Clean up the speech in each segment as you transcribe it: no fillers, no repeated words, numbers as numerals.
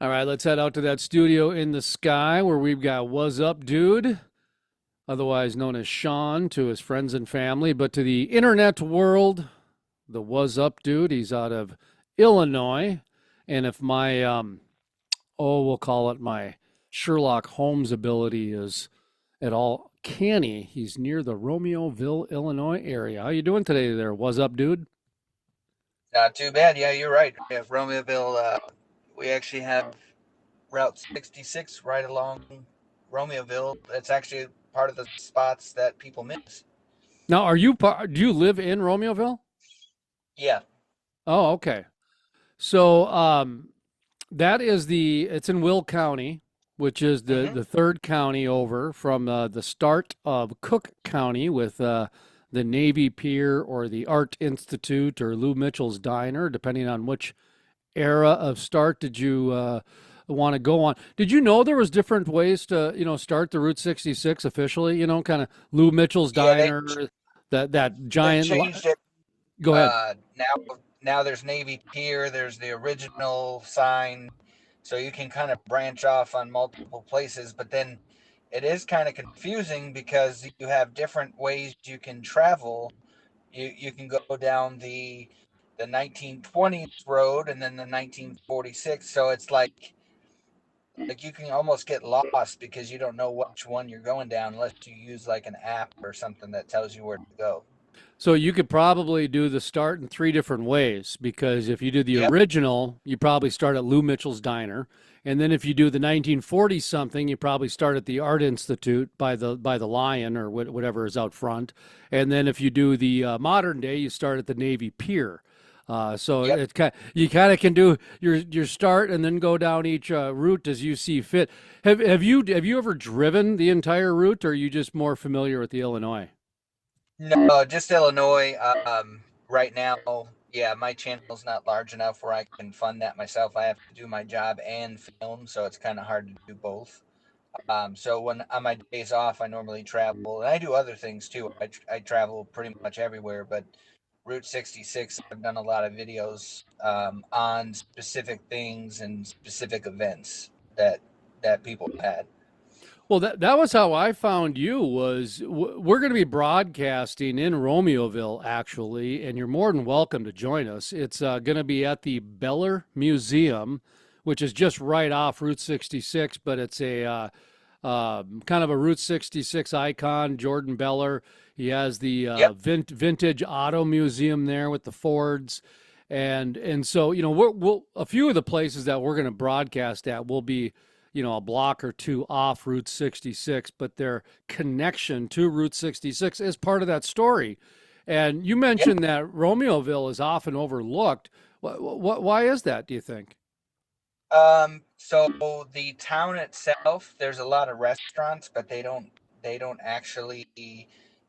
All right, let's head out to that studio in the sky where we've got Wazzup Dude, otherwise known as Sean to his friends and family, but to the internet world, the Wazzup Dude. He's out of Illinois. And if my, we'll call it my Sherlock Holmes ability is at all canny, he's near the Romeoville, Illinois area. How you doing today there, Wazzup Dude? Not too bad. Yeah, you're right. We have Romeoville. We actually have Route 66 right along Romeoville. It's actually part of the spots that people miss. Now, do you live in Romeoville? Yeah. Oh, okay. So, that is it's in Will County, which is the hmm the third county over from the start of Cook County with the Navy Pier or the Art Institute or Lou Mitchell's Diner, depending on which era of start did you want to go on. Did you know there was different ways to start the Route 66 officially? Kind of Lou Mitchell's Yeah, Diner, that they giant. changed it. Go ahead. Now there's Navy Pier. There's the original sign, so you can kind of branch off on multiple places. But then it is kind of confusing because you have different ways you can travel. You can go down the 1920s road and then the 1946. So it's like you can almost get lost because you don't know which one you're going down unless you use like an app or something that tells you where to go. So you could probably do the start in three different ways because if you do the Yep. original, you probably start at Lou Mitchell's Diner, and then if you do the 1940 something, you probably start at the Art Institute by the Lion or whatever is out front, and then if you do the modern day, you start at the Navy Pier. So Yep. you kind of can do your start and then go down each route as you see fit. Have you ever driven the entire route, or are you just more familiar with the Illinois? No, just Illinois. Right now, yeah, my channel's not large enough where I can fund that myself. I have to do my job and film, so it's kind of hard to do both. So when on my days off, I normally travel, and I do other things too. I travel pretty much everywhere, but Route 66, I've done a lot of videos on specific things and specific events that people had. Well, that was how I found you. We're going to be broadcasting in Romeoville, actually, and you're more than welcome to join us. It's going to be at the Beller Museum, which is just right off Route 66, but it's a kind of a Route 66 icon, Jordan Beller. He has the Yep. vintage auto museum there with the Fords. And so we'll a few of the places that we're going to broadcast at will be a block or two off Route 66, but their connection to Route 66 is part of that story. And you Yep. mentioned that Romeoville is often overlooked. Why is that, do you think? So the town itself, there's a lot of restaurants, but they don't actually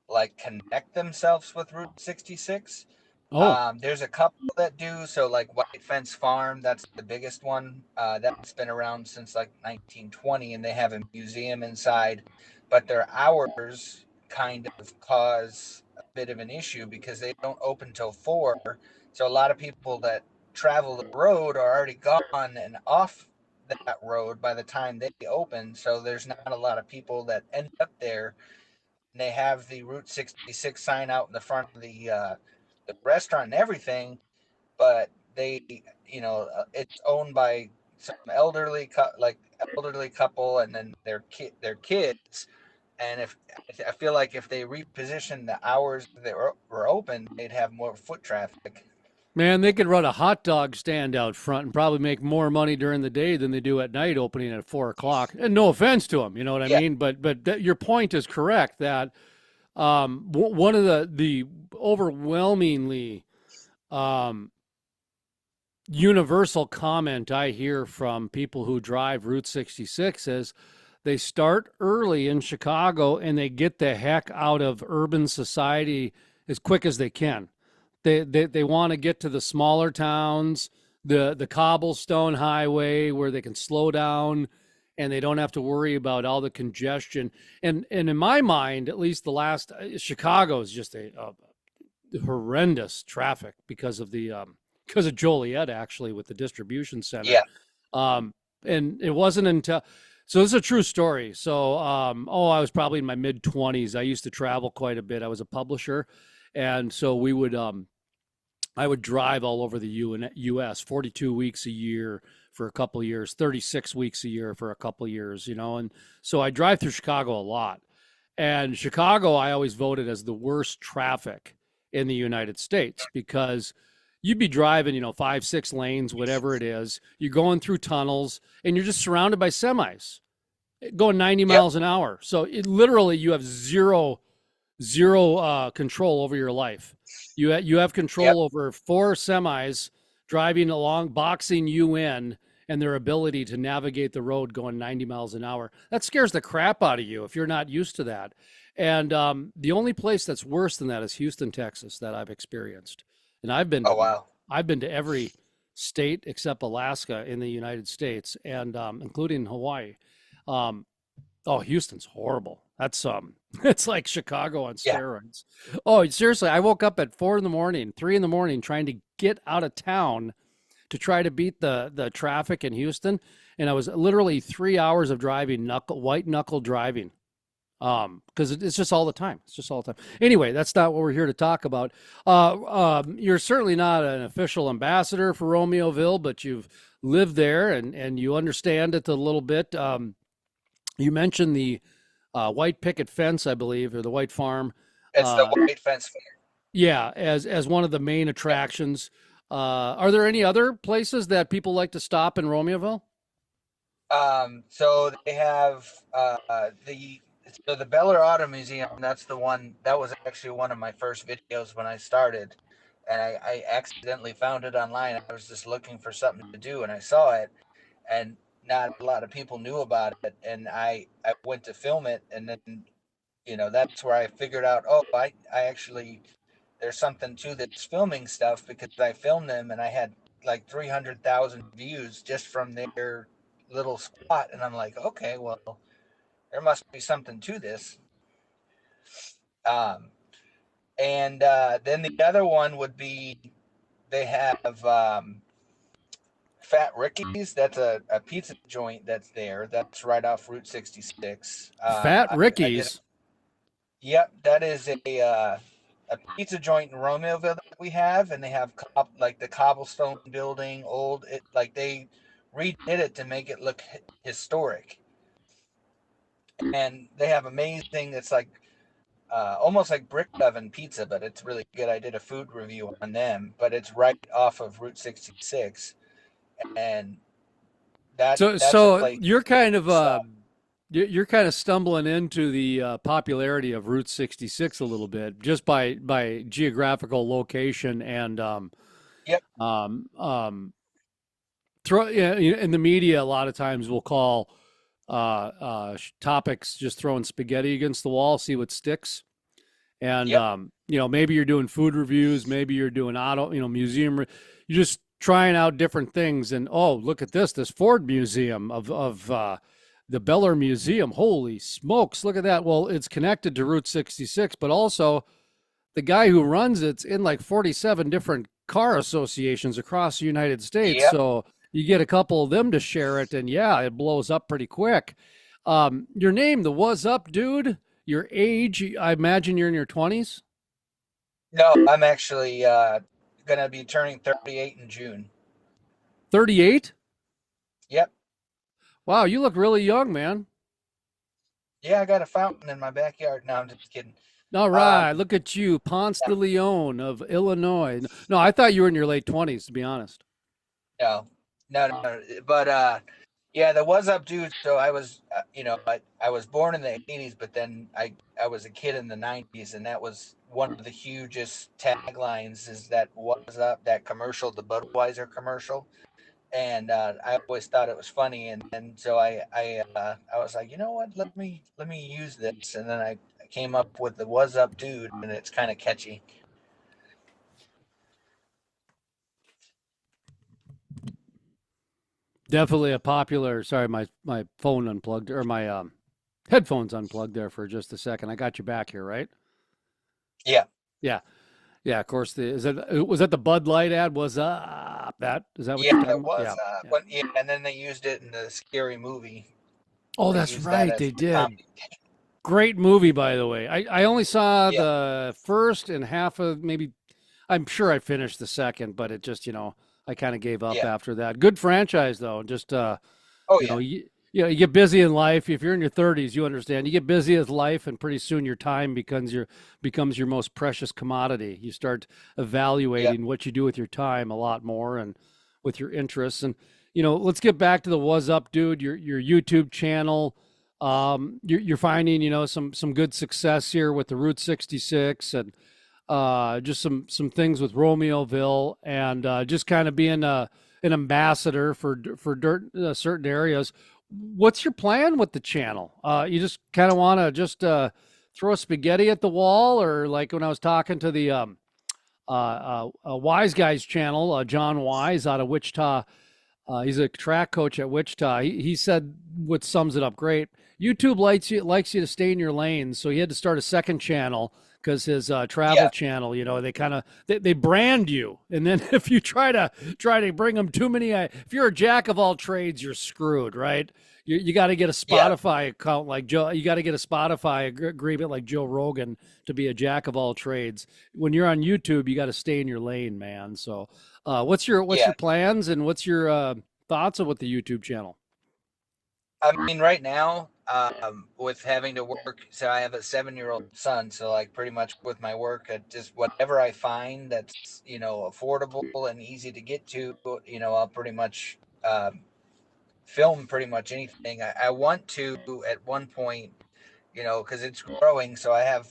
like connect themselves with Route 66. Oh, There's a couple that do. So like White Fence Farm, that's the biggest one. That's been around since like 1920, and they have a museum inside, but their hours kind of cause a bit of an issue because they don't open till 4. So a lot of people that travel the road are already gone and off that road by the time they open. So there's not a lot of people that end up there. And they have the Route 66 sign out in the front of the restaurant and everything, but it's owned by some elderly couple and then their kids. And if I feel like if they reposition the hours that were open, they'd have more foot traffic. man, they could run a hot dog stand out front and probably make more money during the day than they do at night opening at 4 o'clock. And no offense to them, you know what I Yeah. mean? But your point is correct that one of the overwhelmingly um, universal comment I hear from people who drive Route 66 is they start early in Chicago and they get the heck out of urban society as quick as they can. They want to get to the smaller towns, the cobblestone highway where they can slow down and they don't have to worry about all the congestion. And in my mind, at least the last Chicago is just a horrendous traffic because of Joliet actually with the distribution center. Yeah. Um, and it wasn't until so this is a true story. So I was probably in my mid 20s. I used to travel quite a bit. I was a publisher, and so we would I would drive all over the U.S. 42 weeks a year for a couple of years, 36 weeks a year for a couple of years, you know. And so I drive through Chicago a lot. And Chicago, I always voted as the worst traffic in the United States because you'd be driving, you know, 5, 6 lanes, whatever it is. You're going through tunnels and you're just surrounded by semis going 90 Yep. miles an hour. So it literally you have zero control over your life. You have Yep. control over 4 semis driving along, boxing you in, and their ability to navigate the road going 90 miles an hour. That scares the crap out of you if you're not used to that. And the only place that's worse than that is Houston, Texas, that I've experienced. And Oh wow. I've been to every state except Alaska in the United States, and including Hawaii. Um, Oh, Houston's horrible. That's it's like Chicago on Yeah. steroids. Oh, seriously, I woke up at 4 in the morning, 3 in the morning, trying to get out of town to try to beat the traffic in Houston, and I was literally 3 hours of driving, white knuckle driving, because it's just all the time. It's just all the time. Anyway, that's not what we're here to talk about. You're certainly not an official ambassador for Romeoville, but you've lived there and you understand it a little bit. You mentioned the white picket fence, I believe, or the white farm. It's the Uh, white fence. yeah, as one of the main attractions. Are there any other places that people like to stop in Romeoville? So they have the Beller Auto Museum. That's the one that was actually one of my first videos when I started, and I accidentally found it online. I was just looking for something to do, and I saw it, and not a lot of people knew about it, and I went to film it, and then that's where I figured out. Oh, I actually there's something to this filming stuff because I filmed them and I had like 300,000 views just from their little spot. And I'm like, okay, well, there must be something to this. Um, and then the other one would be they have Fat Ricky's. That's a pizza joint that's there. That's right off Route 66. Fat I did. Ricky's. Yep, that is a pizza joint in Romeoville that we have, and they have like the cobblestone building, like they redid it to make it look historic, and they have amazing. It's like almost like brick oven pizza, but it's really good. I did a food review on them, but it's right off of Route 66, and that's a So place. you're kind of So, you're kind of stumbling into the popularity of Route 66 a little bit just by geographical location and yep, um, um, throw yeah, in the media a lot of times we'll call topics just throwing spaghetti against the wall, see what sticks. And yep, maybe you're doing food reviews, maybe you're doing museum. You're just trying out different things. And oh, look at this Ford Museum of the Beller Museum. Holy smokes, look at that. Well, it's connected to Route 66, but also the guy who runs it's in like 47 different car associations across the United States. yep. So you get a couple of them to share it, and yeah, it blows up pretty quick. Your name, the Wazzup Dude, your age, I imagine you're in your 20s. No, I'm actually gonna be turning 38 in June. 38? Yep. Wow, you look really young, man. Yeah, I got a fountain in my backyard. No, I'm just kidding. All Um, right, look at you, Ponce yeah, de Leon of Illinois. No, I thought you were in your late 20s, to be honest. no, no. But yeah, there was up dude. So I was, I was born in the 80s, but then I was a kid in the 90s, and that was one of the hugest taglines. Is that was up that commercial, the Budweiser commercial, and I always thought it was funny, and so I was like, you know what, let me use this, and then I came up with the "Was Up Dude," and it's kind of catchy. Definitely a popular. Sorry, my phone unplugged or my headphones unplugged there for just a second. I got you back here, right? Yeah. Yeah. Yeah, of course. Was that the Bud Light ad? Was that is that what you're Yeah, talking it about? was. Yeah, yeah. Yeah, and then they used it in the Scary Movie. Oh, They that's used that right. as They the did. comedy. Great movie, by the way. I only saw Yeah, the first and half of maybe. I'm sure I finished the second, but it just I kind of gave up yeah. after that. Good franchise though. Just Oh you yeah, know you get busy in life. If you're in your 30s, you understand. You get busy with life, and pretty soon your time becomes your most precious commodity. You start yeah. evaluating what you do with your time a lot more, and with your interests. And let's get back to the Wazzup Dude. Your YouTube channel. You're finding some good success here with the Route 66 and just some things with Romeoville and just kind of being an ambassador for certain areas. What's your plan with the channel? You just kind of want to just throw spaghetti at the wall, or like when I was talking to the Wise Guys channel, John Wise out of Wichita. He's a track coach at Wichita. He said what sums it up great. YouTube likes you to stay in your lane, so he had to start a second channel because his travel Yeah, channel, they kind of they brand you, and then if you try to bring them too many, if you're a jack of all trades, you're screwed, right? You got to get a yeah. Spotify account like Joe. You got to get a Spotify agreement like Joe Rogan to be a jack of all trades. When you're on YouTube, you got to stay in your lane, man. So, what's your Yeah. plans and what's your thoughts with the YouTube channel? I mean, right now, with having to work, so I have a 7-year-old son. So, like, pretty much with my work, just whatever I find that's affordable and easy to get to, I'll pretty much film pretty much anything. I want to at one point, because it's growing. So I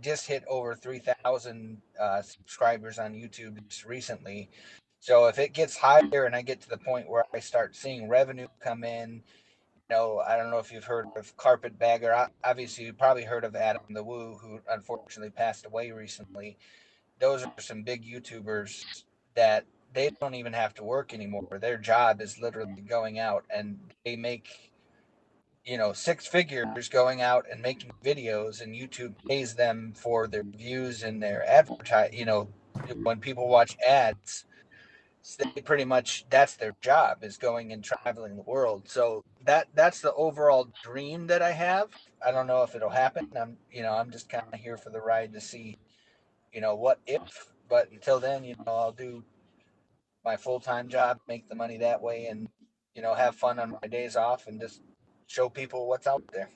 just hit over 3,000 subscribers on YouTube just recently. So if it gets higher and I get to the point where I start seeing revenue come in, I don't know if you've heard of Carpetbagger. Obviously, you probably heard of Adam the Woo, who unfortunately passed away recently. Those are some big YouTubers that they don't even have to work anymore. Their job is literally going out and they make, six figures going out and making videos, and YouTube pays them for their views and their advertise. When people watch ads, so they pretty much that's their job is going and traveling the world. So that's the overall dream that I have. I don't know if it'll happen. I'm just kind of here for the ride to see, what if. But until then, I'll do my full time job, make the money that way, and have fun on my days off and just show people what's out there.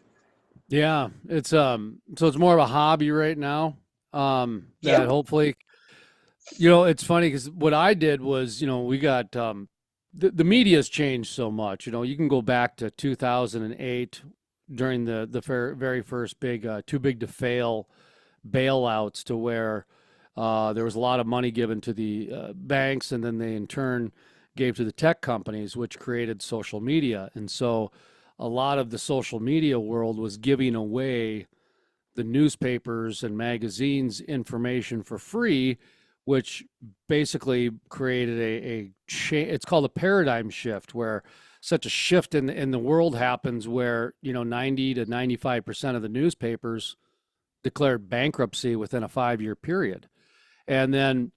Yeah, it's so it's more of a hobby right now. Yeah, That hopefully, it's funny because what I did was, we got the media's changed so much. You can go back to 2008 during the very first big too big to fail bailouts, to where there was a lot of money given to the banks, and then they in turn gave to the tech companies, which created social media. And so a lot of the social media world was giving away the newspapers and magazines information for free, which basically created it's called a paradigm shift, where such a shift in the world happens where 90 to 95% of the newspapers declared bankruptcy within a 5-year period. And then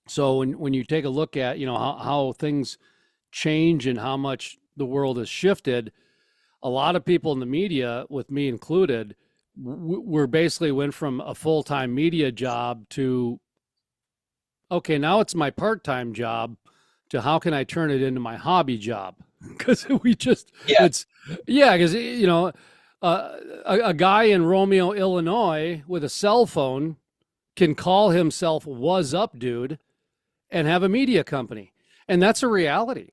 so when you take a look at how things change and how much the world has shifted, a lot of people in the media, with me included, we're basically went from a full-time media job to, okay, now it's my part-time job, to how can I turn it into my hobby job? Because we just yeah, it's yeah, because a guy in Romeo, Illinois, with a cell phone can call himself Wazzup Dude and have a media company, and that's a reality.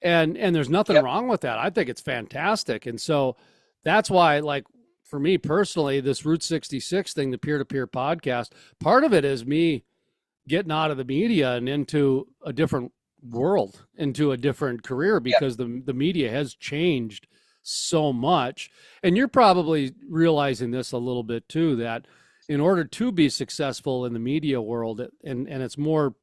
And there's nothing yep, wrong with that. I think it's fantastic. And so that's why, like, for me personally, this Route 66 thing, the peer-to-peer podcast, part of it is me getting out of the media and into a different world, into a different career, yep, because the media has changed so much. And you're probably realizing this a little bit too, that in order to be successful in the media world, and it's more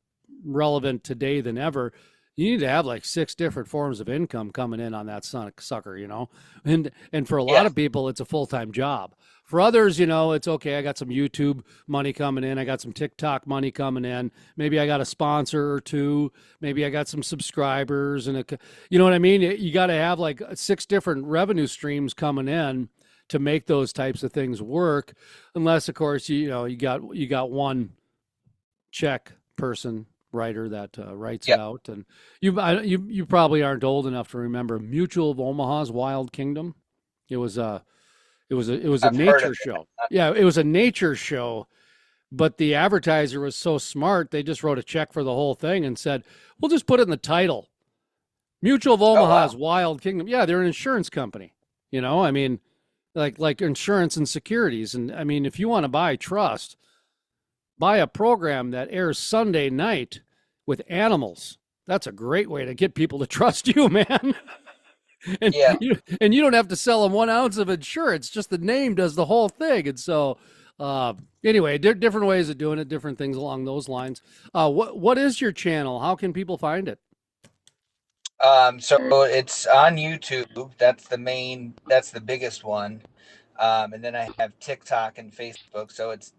relevant today than ever, You need to have like 6 different forms of income coming in on that sucker, and for a lot Yeah, of people, it's a full time job. For others, it's okay. I got some YouTube money coming in. I got some TikTok money coming in. Maybe I got a sponsor or two. Maybe I got some subscribers, and you know what I mean. You got to have like 6 different revenue streams coming in to make those types of things work. Unless, of course, you got one check person writer that writes it yeah, out. And you probably aren't old enough to remember Mutual of Omaha's Wild Kingdom. It was a I've heard of nature show. Yeah, it was a nature show, but the advertiser was so smart they just wrote a check for the whole thing and said, "We'll just put it in the title, Mutual of Oh wow. Omaha's Wild Kingdom." Yeah, they're an insurance company. I mean, like insurance and securities. And I mean, if you want to buy trust, buy a program that airs Sunday night with animals. That's a great way to get people to trust you, man. and Yeah. you don't have to sell them 1 ounce of insurance. Just the name does the whole thing. And so, anyway, different ways of doing it, different things along those lines. What is your channel? How can people find it? So it's on YouTube. That's the biggest one. And then I have TikTok and Facebook. So it's,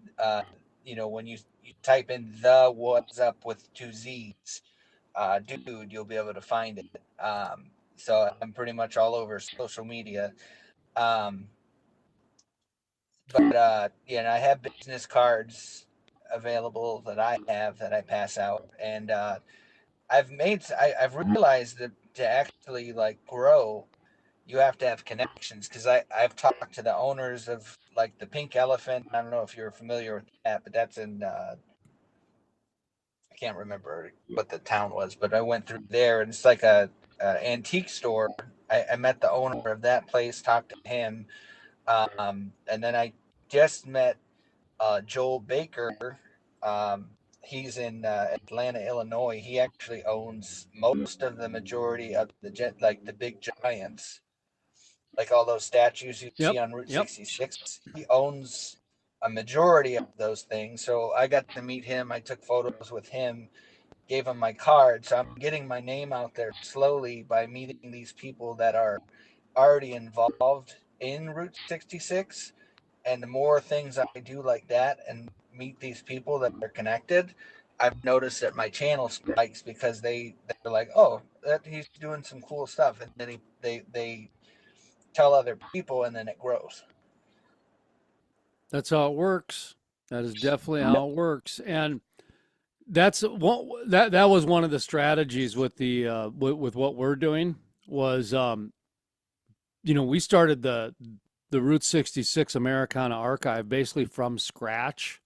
when you type in the what's up with 2 Z's, dude, you'll be able to find it. So I'm pretty much all over social media. Um, and I have business cards available that I pass out. And, I've realized that to actually like grow, you have to have connections, because I've talked to the owners of like the Pink Elephant. I don't know if you're familiar with that, but that's in I can't remember what the town was, but I went through there, and it's like a antique store. I met the owner of that place, talked to him, and then I just met Joel Baker. He's in Atlanta, Illinois. He actually owns most of the majority of like the big giants, like all those statues you Yep. see on Route Yep. 66. He owns a majority of those things. So I got to meet him. I took photos with him, gave him my card. So I'm getting my name out there slowly by meeting these people that are already involved in Route 66. And the more things I do like that and meet these people that are connected, I've noticed that my channel spikes, because they're like, oh, that he's doing some cool stuff, and then they tell other people, and then it grows. That's how it works. That is definitely how it works. And that's that was one of the strategies with the with what we're doing was we started the Route 66 Americana Archive basically from scratch,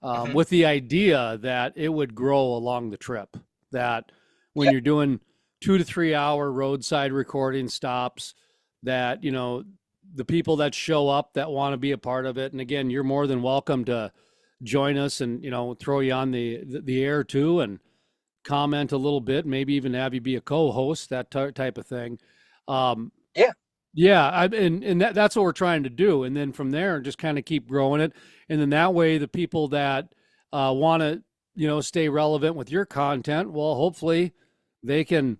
Mm-hmm. with the idea that it would grow along the trip. That when Yep. you're doing 2 to 3 hour roadside recording stops, that the people that show up that want to be a part of it, and again, you're more than welcome to join us and throw you on the air too and comment a little bit, maybe even have you be a co-host, that type of thing. Um, Yeah. yeah, and that's what we're trying to do, and then from there, just kind of keep growing it, and then that way, the people that want to, stay relevant with your content, well, hopefully, they can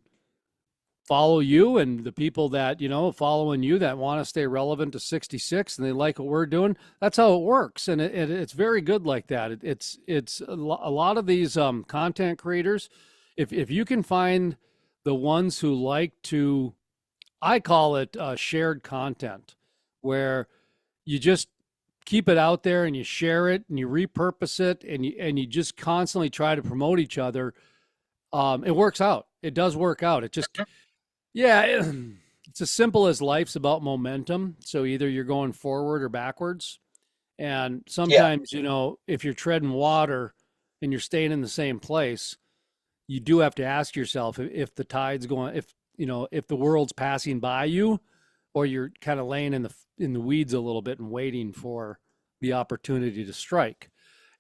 follow you, and the people that following you that want to stay relevant to 66 and they like what we're doing. That's how it works, and it's very good like that. It's a lot of these content creators. If you can find the ones who like to, I call it shared content, where you just keep it out there and you share it and you repurpose it and you just constantly try to promote each other. It works out. It does work out. It just, yeah, it's as simple as life's about momentum. So either you're going forward or backwards. And Yeah. sometimes, if you're treading water and you're staying in the same place, you do have to ask yourself if the tide's going, if the world's passing by you, or you're kind of laying in the weeds a little bit and waiting for the opportunity to strike.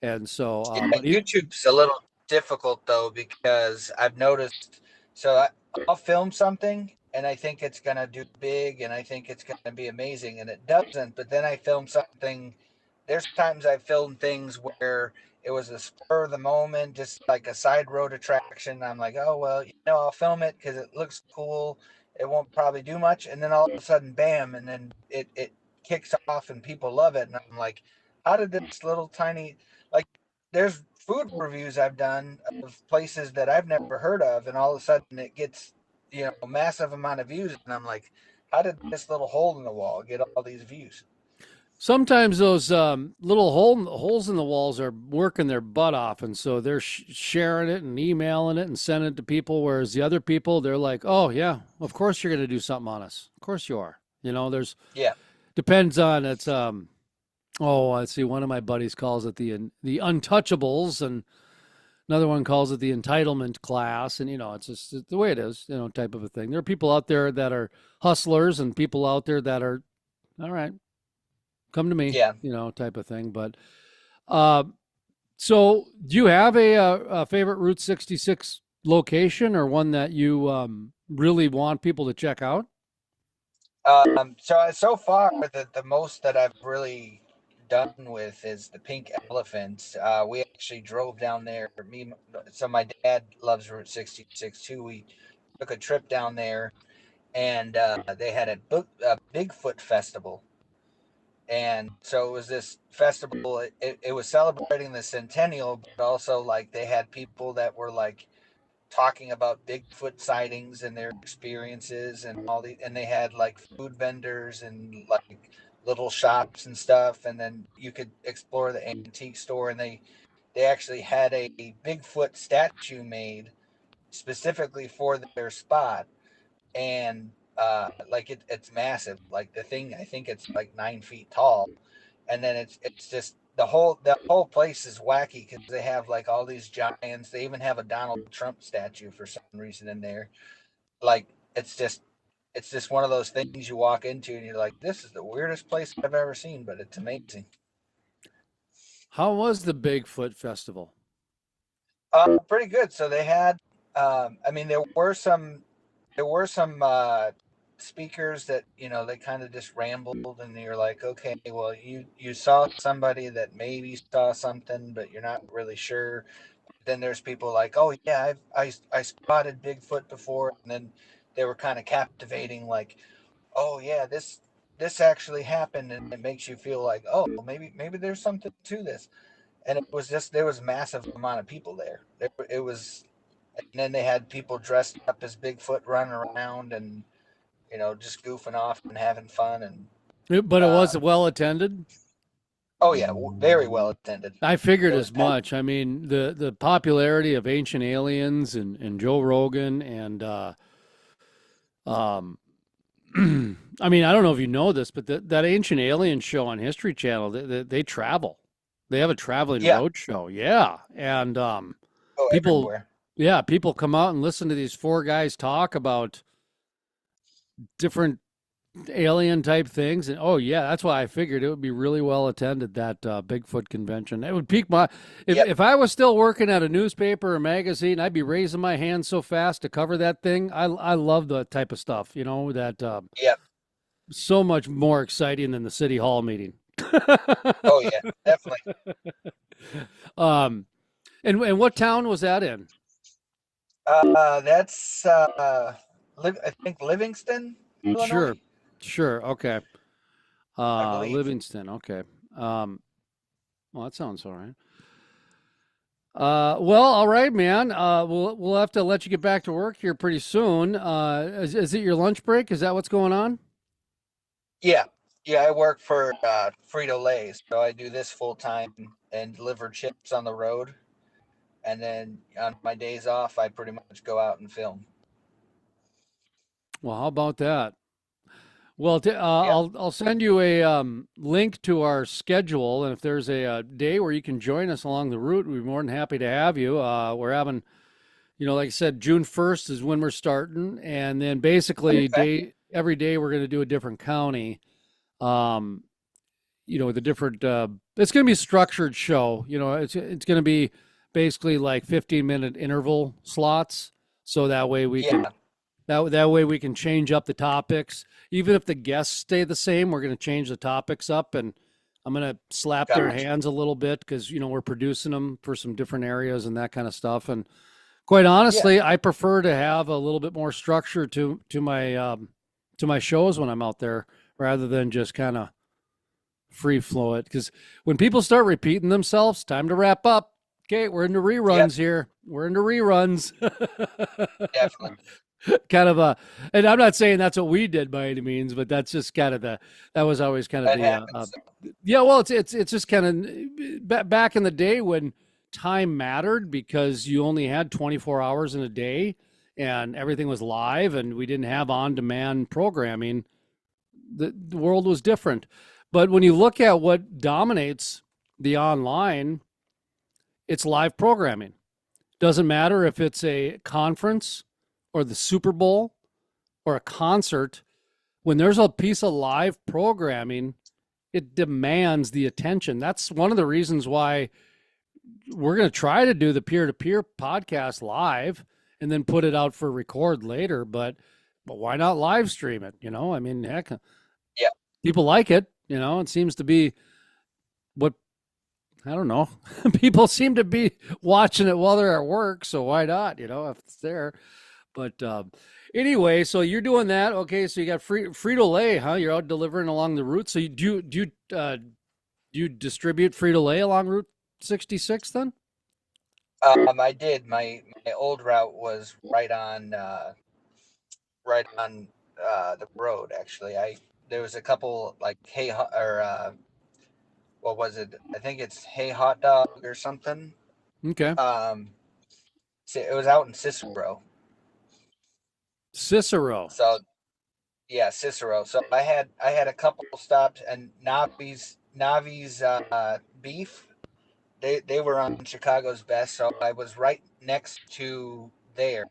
And so, Yeah. but YouTube's a little difficult though, because I've noticed. So I'll film something and I think it's gonna do big and I think it's gonna be amazing, and it doesn't. But then I film something there's times I've filmed things where it was a spur of the moment, just like a side road attraction. I'm like, oh well, I'll film it because it looks cool. It won't probably do much, and then all of a sudden, bam, and then it kicks off and people love it, and I'm like, how did this little tiny like? There's food reviews I've done of places that I've never heard of, and all of a sudden it gets massive amount of views, and I'm like, how did this little hole in the wall get all these views? Sometimes those little holes in the walls are working their butt off, and so they're sharing it and emailing it and sending it to people. Whereas the other people, they're like, "Oh yeah, of course you're going to do something on us. Of course you are." There's Yeah. depends on it's. Oh, let's see. One of my buddies calls it the untouchables, and another one calls it the entitlement class. And it's just the way it is, type of a thing. There are people out there that are hustlers, and people out there that are all right, come to me, Yeah. type of thing. But uh, so do you have a favorite Route 66 location or one that you really want people to check out? So far, the most that I've really done with is the pink elephant. We actually drove down there. So my dad loves Route 66 too. We took a trip down there, and they had a Bigfoot festival. And so it was this festival. It was celebrating the centennial, but also like they had people that were like talking about Bigfoot sightings and their experiences and and they had like food vendors and like little shops and stuff, and then you could explore the antique store, and they actually had a Bigfoot statue made specifically for their spot, and like it's massive. Like the thing, I think it's like 9 feet tall, and then it's just the whole place is wacky because they have like all these giants. They even have a Donald Trump statue for some reason in there. Like it's just one of those things you walk into and you're like, this is the weirdest place I've ever seen, but it's amazing. How was the Bigfoot Festival? Pretty good. So they had, I mean, there were some speakers that they kind of just rambled, and you're like, okay, well, you saw somebody that maybe saw something, but you're not really sure. Then there's people like, oh yeah, I spotted Bigfoot before, and then they were kind of captivating, like, oh yeah, this actually happened, and it makes you feel like, oh, maybe there's something to this. And it was just there was a massive amount of people there. It was, and then they had people dressed up as Bigfoot running around and just goofing off and having fun. And But it uh, was well attended. oh yeah, very well attended. I figured It was as packed. much. I mean, the popularity of Ancient Aliens and Joe Rogan and um I mean, I don't know if you know this, but that Ancient Alien show on History Channel, they travel. They have a traveling Yeah. road show. Yeah. And Oh, people everywhere. yeah, people come out and listen to these four guys talk about different alien type things. And oh yeah, that's why I figured it would be really well attended, that Bigfoot convention. It would pique my Yep. if I was still working at a newspaper or magazine, I'd be raising my hand so fast to cover that thing. I love that type of stuff, that Yep. so much more exciting than the city hall meeting. Oh yeah, definitely. um and what town was that in? That's I think Livingston, Sure. Illinois, Sure. Okay. I believe. Livingston. Okay. Well, that sounds all right. Well, all right, man. We'll have to let you get back to work here pretty soon. Is it your lunch break? Is that what's going on? Yeah, yeah. I work for Frito-Lay, so I do this full time and deliver chips on the road. And then on my days off, I pretty much go out and film. Well, how about that? Well, Yeah. I'll send you a link to our schedule, and if there's a day where you can join us along the route, we'd be more than happy to have you. We're having, like I said, June 1st is when we're starting, and then basically Okay. every day we're going to do a different county. Um, the different. It's going to be a structured show. It's going to be basically like 15-minute interval slots, so that way we can Yeah. that way we can change up the topics. Even if the guests stay the same, we're going to change the topics up, and I'm going to slap their Gotcha. hands a little bit because, we're producing them for some different areas and that kind of stuff. And quite Yeah. honestly, I prefer to have a little bit more structure to my shows when I'm out there rather than just kind of free flow it. Because when people start repeating themselves, time to wrap up. Okay, we're into Yep. reruns here. We're into reruns. Definitely. Kind of a, and I'm not saying that's what we did by any means, but that's just kind of that was always kind of That happens. yeah, well, it's just kind of back in the day when time mattered because you only had 24 hours in a day and everything was live and we didn't have on-demand programming. The world was different. But when you look at what dominates the online, it's live programming. Doesn't matter if it's a conference or the Super Bowl or a concert. When there's a piece of live programming, it demands the attention. That's one of the reasons why we're going to try to do the peer-to-peer podcast live and then put it out for record later. But why not live stream it? I mean, heck, Yeah. people like it. It seems to be what, I don't know. People seem to be watching it while they're at work, so why not? If it's there. But anyway, so you're doing that. Okay, so you got Frito-Lay, huh? You're out delivering along the route. So you distribute Frito-Lay along Route 66 then? I did. My old route was right on the road. Actually, there was a couple like what was it? I think it's Hey Hot Dog or something. Okay. It was out in Cicero. Cicero. So yeah, Cicero. So I had a couple stops, and Navi's beef. They were on Chicago's Best, so I was right next to there.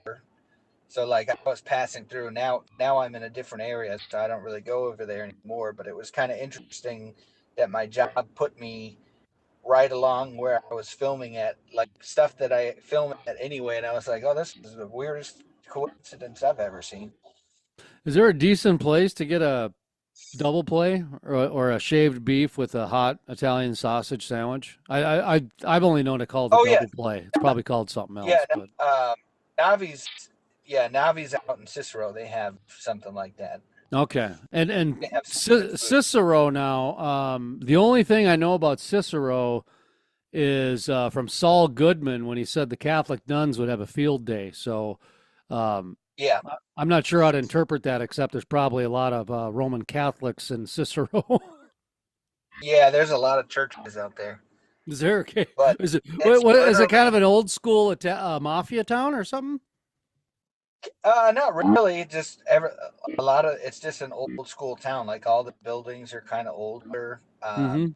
So like I was passing through. Now I'm in a different area, so I don't really go over there anymore. But it was kind of interesting that my job put me right along where I was filming at, like stuff that I film at anyway. And I was like, oh, this is the weirdest coincidence I've ever seen. Is there a decent place to get a double play or a shaved beef with a hot Italian sausage sandwich? I've only known it called a Oh yeah, double play. It's probably called something yeah. else, but Navi's, yeah, Navi's out in Cicero. They have something like that. okay. And They have some good food. Cicero now. The only thing I know about Cicero is from Saul Goodman when he said the Catholic nuns would have a field day. So Yeah, I'm not sure how to interpret that, except there's probably a lot of Roman Catholics in Cicero. yeah. There's a lot of churches out there, Is there? Okay. but Is it it's what is it kind of literally an old school mafia town or something? not really. Just a lot of it's just an old school town. Like all the buildings are kind of older. Hmm.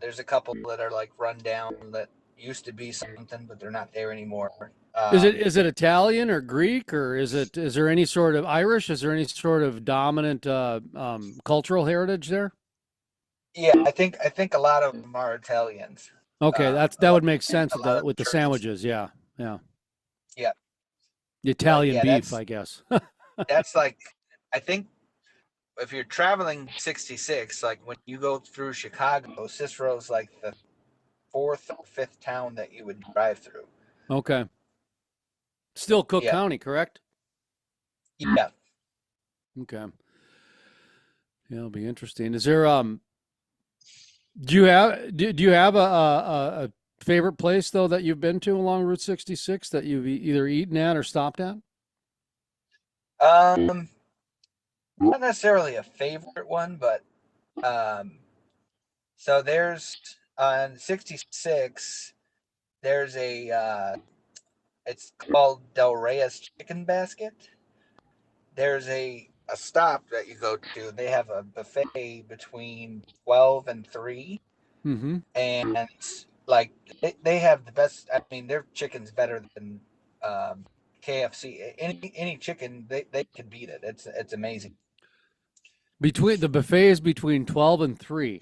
There's a couple that are like run down that used to be something, but they're not there anymore. Is it Italian or Greek or is there any sort of Irish? Is there any sort of dominant cultural heritage there? Yeah, I think a lot of them are Italians. Okay, that A lot, would make sense a lot of with the churches. sandwiches. Yeah, yeah. Yeah, The but Italian yeah, beef, I guess. that's like I think if you're traveling 66, like when you go through Chicago, Cicero's like the fourth or fifth town that you would drive through. Okay. Still Cook Yeah, County, correct? yeah. Okay. Yeah, it'll be interesting. Is there do you have a favorite place though that you've been to along Route 66 that you've either eaten at or stopped at? Um, Not necessarily a favorite one, but um, so there's on 66. There's it's called Del Reyes Chicken Basket. There's a stop that you go to. They have a buffet between 12 and 3, Mm-hmm. and like they have the best. I mean, their chicken's better than um, KFC. Any chicken, they can beat it. It's amazing. Between the buffet is between 12 and 3.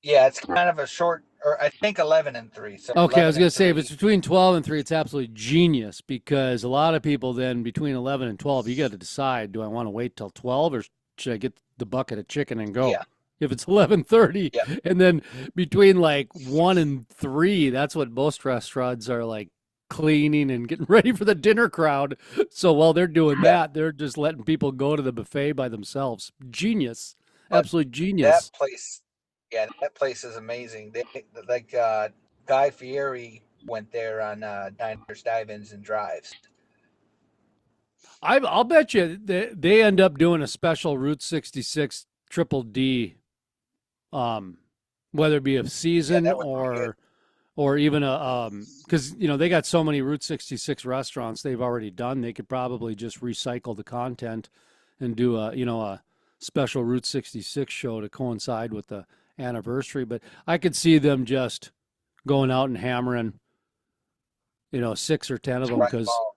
Yeah, it's kind of a short, or I think 11 and 3. So Okay, I 11 was going and to say if it's 3. between 12 and 3, it's absolutely genius because a lot of people then between 11 and 12, you got to decide, do I want to wait till 12 or should I get the bucket of chicken and go? Yeah, if it's 11:30, Yeah, and then between like 1 and 3, that's what most restaurants are like cleaning and getting ready for the dinner crowd. So while they're doing yeah. that, they're just letting people go to the buffet by themselves. Genius. But Absolute genius. that place, yeah, that place is amazing. They like Guy Fieri went there on diners, dive-ins, and drives. I'll bet you they end up doing a special Route 66 Triple D, um, whether it be a Yeah, season that was pretty good. or even a because they got so many Route 66 restaurants they've already done. They could probably just recycle the content and do a special Route 66 show to coincide with the anniversary. But I could see them just going out and hammering 6 or 10 of them Sprite because ball.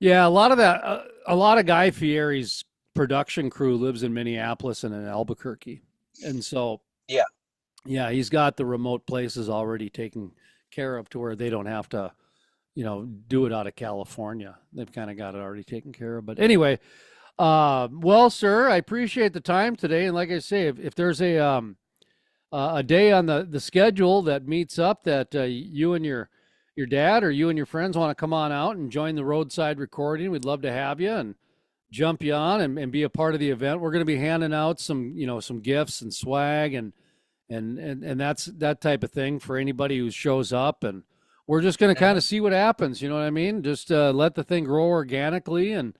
yeah, a lot of that, a lot of Guy Fieri's production crew lives in Minneapolis and in Albuquerque, and so Yeah, yeah, he's got the remote places already taken care of to where they don't have to, do it out of California. They've kind of got it already taken care of. But anyway, well, sir, I appreciate the time today, and like I say, if there's a day on the schedule that meets up that you and your dad or you and your friends want to come on out and join the roadside recording, we'd love to have you and jump you on and be a part of the event. We're going to be handing out some gifts and swag and that's that type of thing for anybody who shows up, and we're just going to kind hmm of see what happens. You know what I mean? Just let the thing grow organically and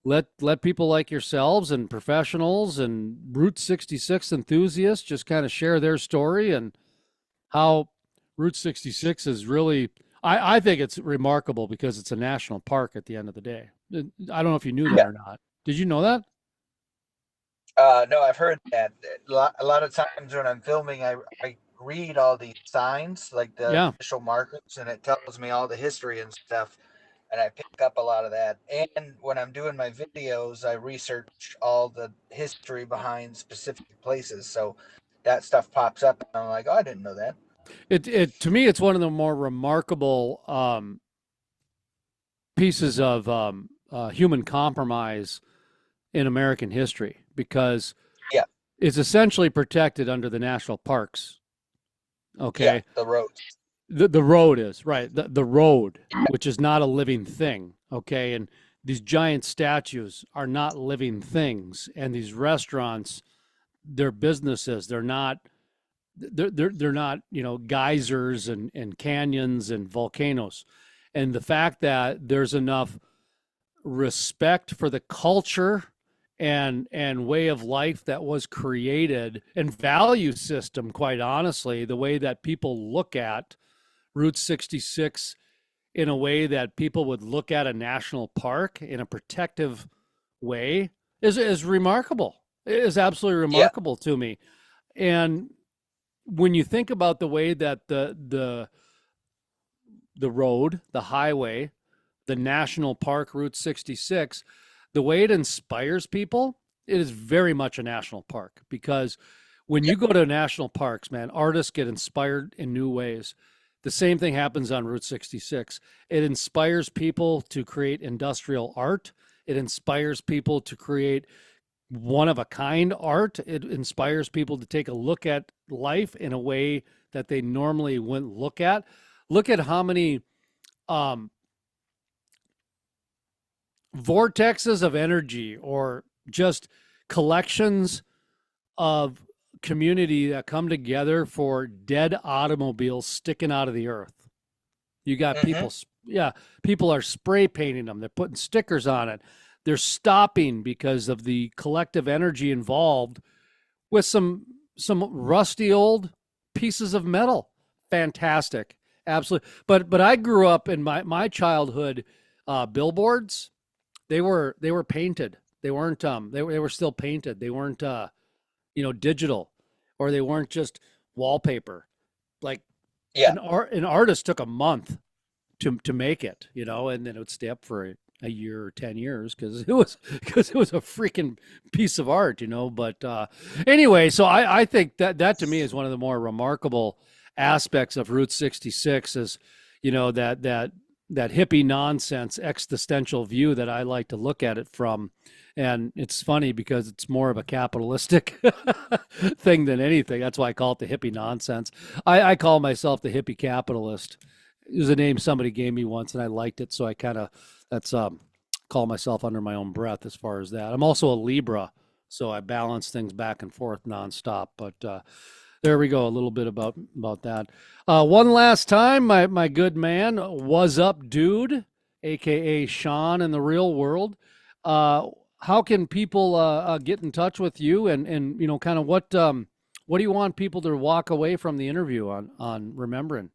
let people like yourselves and professionals and Route 66 enthusiasts just kind of share their story and how Route 66 is really, I think it's remarkable because it's a national park at the end of the day. I don't know if you knew that yeah. or not. Did you know that? No, I've heard that. A lot of times when I'm filming, I read all these signs, like the Yeah. official markers, and it tells me all the history and stuff. And I pick up a lot of that. And when I'm doing my videos, I research all the history behind specific places. So that stuff pops up, and I'm like, oh, I didn't know that. It to me, it's one of the more remarkable pieces of human compromise in American history because Yeah, it's essentially protected under the national parks. yeah, Okay, the roads. the road is right. The road, which is not a living thing. Okay, and these giant statues are not living things, and these restaurants, they're businesses. They're not geysers and canyons and volcanoes, and the fact that there's enough respect for the culture and way of life that was created and value system, quite honestly, the way that people look at Route 66 in a way that people would look at a national park in a protective way is remarkable. It is absolutely Yeah, remarkable to me. And when you think about the way that the road, the highway, the national park Route 66, the way it inspires people, it is very much a national park because when yeah. you go to national parks, man, artists get inspired in new ways. The same thing happens on Route 66. It inspires people to create industrial art. It inspires people to create one of a kind art. It inspires people to take a look at life in a way that they normally wouldn't look at. Look at how many um, vortexes of energy or just collections of community that come together for dead automobiles sticking out of the earth. You got hmm people, yeah, people are spray painting them. They're putting stickers on it. They're stopping because of the collective energy involved with some rusty old pieces of metal. Fantastic, absolutely. But I grew up in my childhood. Billboards, they were painted. They weren't they were still painted. They weren't digital, or they weren't just wallpaper. Like Yeah, an artist took a month to make it, and then it would stay up for a year or 10 years because it was a freaking piece of art, but anyway, so I think that to me is one of the more remarkable aspects of Route 66 is that that hippie nonsense existential view that I like to look at it from. And it's funny because it's more of a capitalistic thing than anything. That's why I call it the hippie nonsense. I call myself the hippie capitalist. It was a name somebody gave me once, and I liked it, so I kind of that's call myself under my own breath as far as that. I'm also a Libra, so I balance things back and forth nonstop. But there we go, a little bit about that. One last time, my good man, Wazzup Dude, aka Sean in the real world. How can people get in touch with you, and you know, kind of what do you want people to walk away from the interview on remembering?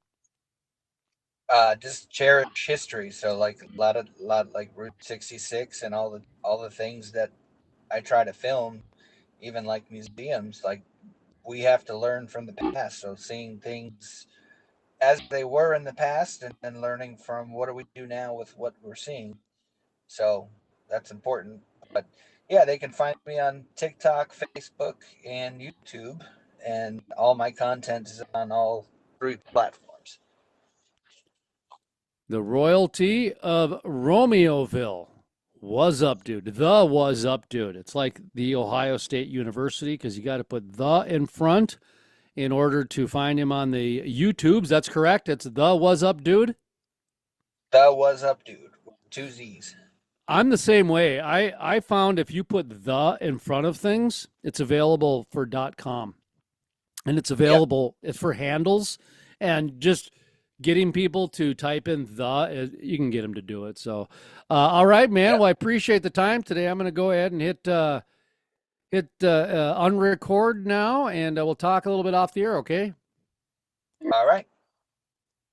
Just cherish history. So like a lot like Route 66 and all the things that I try to film, even like museums, like we have to learn from the past. So seeing things as they were in the past and learning from what do we do now with what we're seeing. So that's important. But yeah, they can find me on TikTok, Facebook, and YouTube, and all my content is on all three platforms. The royalty of Romeoville. Wazzup Dude. The Wazzup Dude. It's like the Ohio State University because you got to put the in front in order to find him on the YouTubes. That's correct. It's the Wazzup Dude. The was up, dude. Two Z's. I'm the same way. I found if you put the in front of things, it's available for .com, and it's Yep. available for handles, and just getting people to type in you can get them to do it. So, all right, man. Yep. Well, I appreciate the time today. I'm going to go ahead and hit unrecord now, and we'll talk a little bit off the air. Okay. All right.